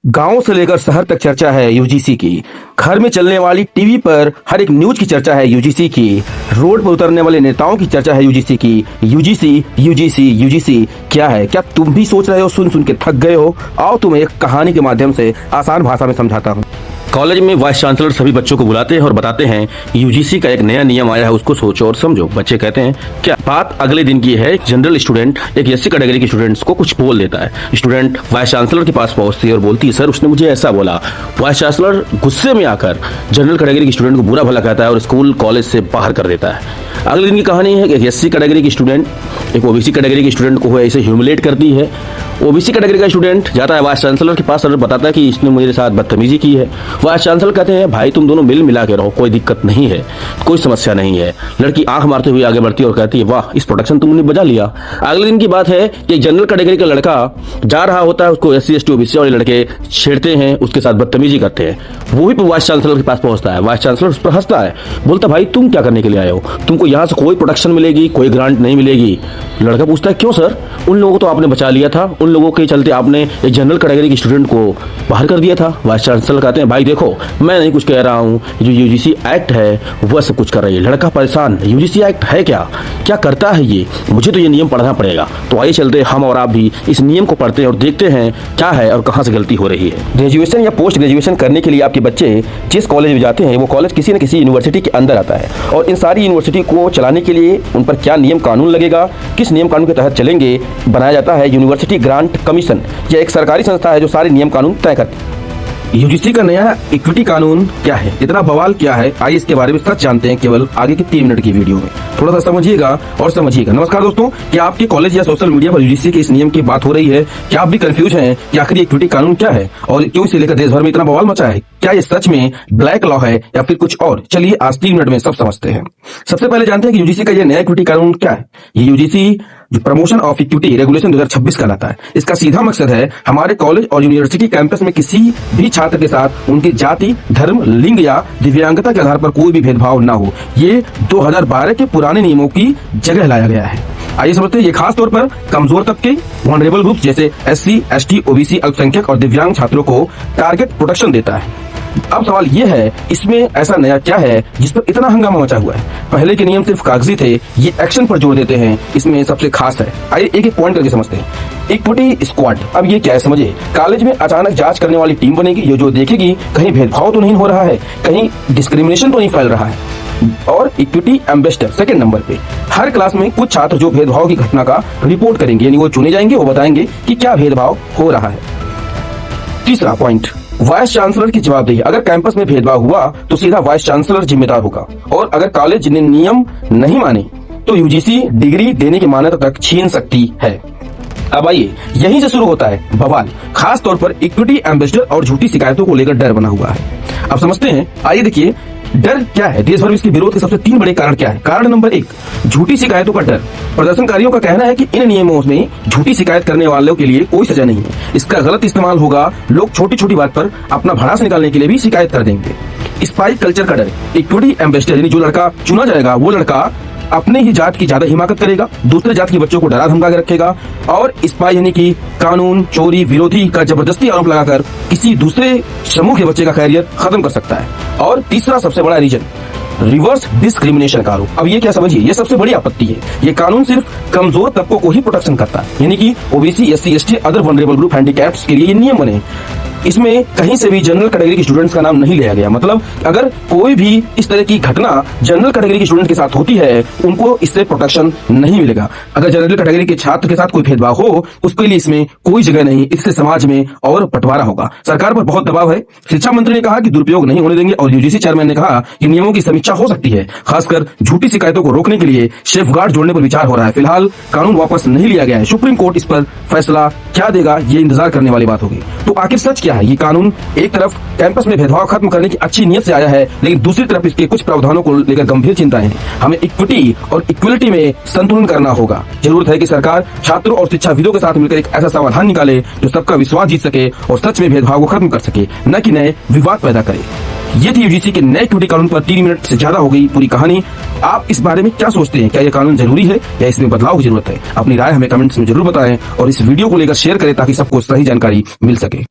गांव से लेकर शहर तक चर्चा है यूजीसी की। घर में चलने वाली टीवी पर हर एक न्यूज की चर्चा है यूजीसी की। रोड पर उतरने वाले नेताओं की चर्चा है यूजीसी की। यूजीसी यूजीसी यूजीसी क्या है? क्या तुम भी सोच रहे हो? सुन सुन के थक गए हो? आओ तुम्हें एक कहानी के माध्यम से आसान भाषा में समझाता हूँ। कॉलेज में वाइस चांसलर सभी बच्चों को बुलाते हैं और बताते हैं यूजीसी का एक नया नियम आया है, उसको सोचो और समझो। बच्चे कहते हैं क्या? बात अगले दिन की है। जनरल स्टूडेंट एक एससी कैटेगरी के स्टूडेंट्स को कुछ बोल देता है। स्टूडेंट वाइस चांसलर के पास पहुंचती है और बोलती है सर उसने मुझे ऐसा बोला। वाइस चांसलर गुस्से में आकर जनरल कैटेगरी के स्टूडेंट को बुरा भला कहता है और स्कूल कॉलेज से बाहर कर देता है। अगले दिन की कहानी है एक एससी कैटेगरी की स्टूडेंट एक ओबीसी कैटेगरी के स्टूडेंट को ऐसे ह्यूमिलेट करती है। ओबीसी कैटेगरी का स्टूडेंट जाता है वाइस चांसलर के पास और बताता है कि इसने मेरे साथ बदतमीजी की है। वाइस चांसलर कहते हैं भाई तुम दोनों मिल मिला के रहो, कोई दिक्कत नहीं है, कोई समस्या नहीं है। लड़की आंख मारते हुए आगे बढ़ती है और कहती है वाह इस प्रोटेक्शन तुमने बजा लिया। अगले दिन की बात है कि जनरल कैटेगरी का लड़का जा रहा होता है, उसको एससी एसटी ओबीसी वाले लड़के छेड़ते हैं, उसके साथ बदतमीजी करते हैं। वो भी वाइस चांसलर के पास पहुंचता है। वाइस चांसलर उस पर हंसता है, बोलता भाई तुम क्या करने के लिए आए हो? तुमको यहाँ से कोई प्रोटेक्शन मिलेगी, कोई ग्रांट नहीं मिलेगी। लड़का पूछता है क्यों सर? उन लोगों को तो आपने बचा लिया था, उन लोगों के चलते आपने एक जनरल कैटेगरी के स्टूडेंट को बाहर कर दिया था। वाइस चांसलर कहते हैं भाई देखो मैं नहीं कुछ कह रहा हूँ, जो यूजीसी एक्ट है वह सब कुछ कर रही है। लड़का परेशान, यूजीसी एक्ट है क्या? क्या करता है ये? मुझे तो ये नियम पढ़ना पड़ेगा। तो आइए चलते हम और आप भी इस नियम को पढ़ते हैं और देखते हैं क्या है और कहाँ से गलती हो रही है। ग्रेजुएशन या पोस्ट ग्रेजुएशन करने के लिए आपके बच्चे जिस कॉलेज में जाते हैं वो कॉलेज किसी न किसी यूनिवर्सिटी के अंदर आता है और इन सारी यूनिवर्सिटी को चलाने के लिए उन पर क्या नियम कानून लगेगा, किस नियम कानून के तहत चलेंगे, बनाया जाता है यूनिवर्सिटी ग्रांट कमीशन। यह एक सरकारी संस्था है जो सारे नियम कानून तय करती है। यूजीसी का नया इक्विटी कानून क्या है? इतना बवाल क्या है? आइए इसके बारे में सच जानते हैं केवल आगे के 3 मिनट की वीडियो में। थोड़ा सा समझिएगा और समझिएगा। नमस्कार दोस्तों, क्या आपके कॉलेज या सोशल मीडिया पर यूजीसी के इस नियम की बात हो रही है? क्या आप भी कंफ्यूज हैं कि आखिर इक्विटी कानून क्या है और क्यों इसे लेकर देश भर में इतना बवाल मचा है? क्या ये सच में ब्लैक लॉ है या फिर कुछ और? चलिए आज 3 मिनट में सब समझते हैं। सबसे पहले जानते हैं कि यूजीसी का यह नया इक्विटी कानून क्या है। ये यूजीसी जो प्रमोशन ऑफ इक्विटी रेगुलेशन 2026 कहलाता है। इसका सीधा मकसद है हमारे कॉलेज और यूनिवर्सिटी कैंपस में किसी भी छात्र के साथ उनकी जाति, धर्म, लिंग या दिव्यांगता के आधार पर कोई भी भेदभाव न हो। ये 2012 के पुराने नियमों की जगह लाया गया है। आइए समझते हैं। ये खास तौर पर कमजोर तबके, वनरेबल ग्रुप जैसे एससी, एसटी, ओबीसी, अल्पसंख्यक और दिव्यांग छात्रों को टारगेट प्रोटेक्शन देता है। अब सवाल ये है इसमें ऐसा नया क्या है जिस पर इतना हंगामा मचा हुआ है? पहले के नियम सिर्फ कागजी थे, ये एक्शन पर जोर देते हैं। इसमें सबसे खास है, आइए एक एक पॉइंट करके समझते हैं। इक्विटी स्क्वाड, अब ये क्या है समझिए। कॉलेज में अचानक जांच करने वाली टीम बनेगी जो देखेगी कहीं भेदभाव तो नहीं हो रहा है, कहीं डिस्क्रिमिनेशन तो नहीं फैल रहा है। और इक्विटी एम्बेसडर सेकंड नंबर पे, हर क्लास में कुछ छात्र जो भेदभाव की घटना का रिपोर्ट करेंगे, यानी वो चुने जाएंगे, वो बताएंगे कि क्या भेदभाव हो रहा है। तीसरा पॉइंट, वाइस चांसलर की जवाबदेही। अगर कैंपस में भेदभाव हुआ तो सीधा वाइस चांसलर जिम्मेदार होगा और अगर कॉलेज ने नियम नहीं माने तो यूजीसी डिग्री देने की मान्यता तक छीन सकती है। अब आइए यहीं से शुरू होता है बवाल। खास तौर पर इक्विटी एम्बेसडर और झूठी शिकायतों को लेकर डर बना हुआ है। अब समझते हैं। आइए देखिए डर क्या है, देश भर में इसके विरोध के सबसे 3 बड़े कारण क्या है। कारण नंबर 1, झूठी शिकायतों का डर। प्रदर्शनकारियों का कहना है कि इन नियमों में झूठी शिकायत करने वालों के लिए कोई सजा नहीं है। इसका गलत इस्तेमाल होगा, लोग छोटी छोटी बात पर अपना भड़ास निकालने के लिए भी शिकायत कर देंगे। स्पाई कल्चर का डर। इक्विटी एम्बेसडर यानी जो लड़का चुना जाएगा वो लड़का अपने ही जात की ज्यादा हिमाकत करेगा, दूसरे जात के बच्चों को डरा धमका के रखेगा और स्पाई यानी कि कानून चोरी विरोधी का जबरदस्ती आरोप लगाकर किसी दूसरे समूह के बच्चे का कैरियर खत्म कर सकता है। और तीसरा सबसे बड़ा रीजन, रिवर्स डिस्क्रिमिनेशन का आरोप। अब ये क्या समझिए, ये सबसे बड़ी आपत्ति है। ये कानून सिर्फ कमजोर तबकों को ही प्रोटेक्शन करता है, यानी कि OBC, SC, ST, other vulnerable group, handicaps के लिए ये नियम बने। इसमें कहीं से भी जनरल कैटेगरी के स्टूडेंट्स का नाम नहीं लिया गया। मतलब अगर कोई भी इस तरह की घटना जनरल कैटेगरी के स्टूडेंट के साथ होती है उनको इससे प्रोटेक्शन नहीं मिलेगा। अगर जनरल कैटेगरी के छात्र के साथ कोई भेदभाव हो उसके लिए इसमें कोई जगह नहीं, इससे समाज में और बंटवारा होगा। सरकार पर बहुत दबाव है। शिक्षा मंत्री ने कहा कि दुरुपयोग नहीं होने देंगे और यूजीसी चेयरमैन ने कहा कि नियमों की समीक्षा हो सकती है। खासकर झूठी शिकायतों को रोकने के लिए सेफ गार्ड जोड़ने पर विचार हो रहा है। फिलहाल कानून वापस नहीं लिया गया है। सुप्रीम कोर्ट इस पर फैसला क्या देगा ये इंतजार करने वाली बात होगी। तो आखिर सच क्या है? ये कानून एक तरफ कैंपस में भेदभाव खत्म करने की अच्छी नीयत से आया है, लेकिन दूसरी तरफ इसके कुछ प्रावधानों को लेकर गंभीर चिंताएं हैं। हमें इक्विटी और इक्वलिटी में संतुलन करना होगा। जरूरत है कि सरकार छात्रों और शिक्षाविदों के साथ मिलकर एक ऐसा समाधान निकाले जो सबका विश्वास जीत सके और सच में भेदभाव को खत्म कर सके, न कि नए विवाद पैदा करे। ये थी यूजीसी के नए इक्विटी कानून पर 3 मिनट से ज्यादा हो गई पूरी कहानी। आप इस बारे में क्या सोचते हैं? क्या यह कानून जरूरी है या इसमें बदलाव की जरूरत है? अपनी राय हमें कमेंट्स में जरूर बताएं और इस वीडियो को लेकर शेयर करें ताकि सबको सही जानकारी मिल सके।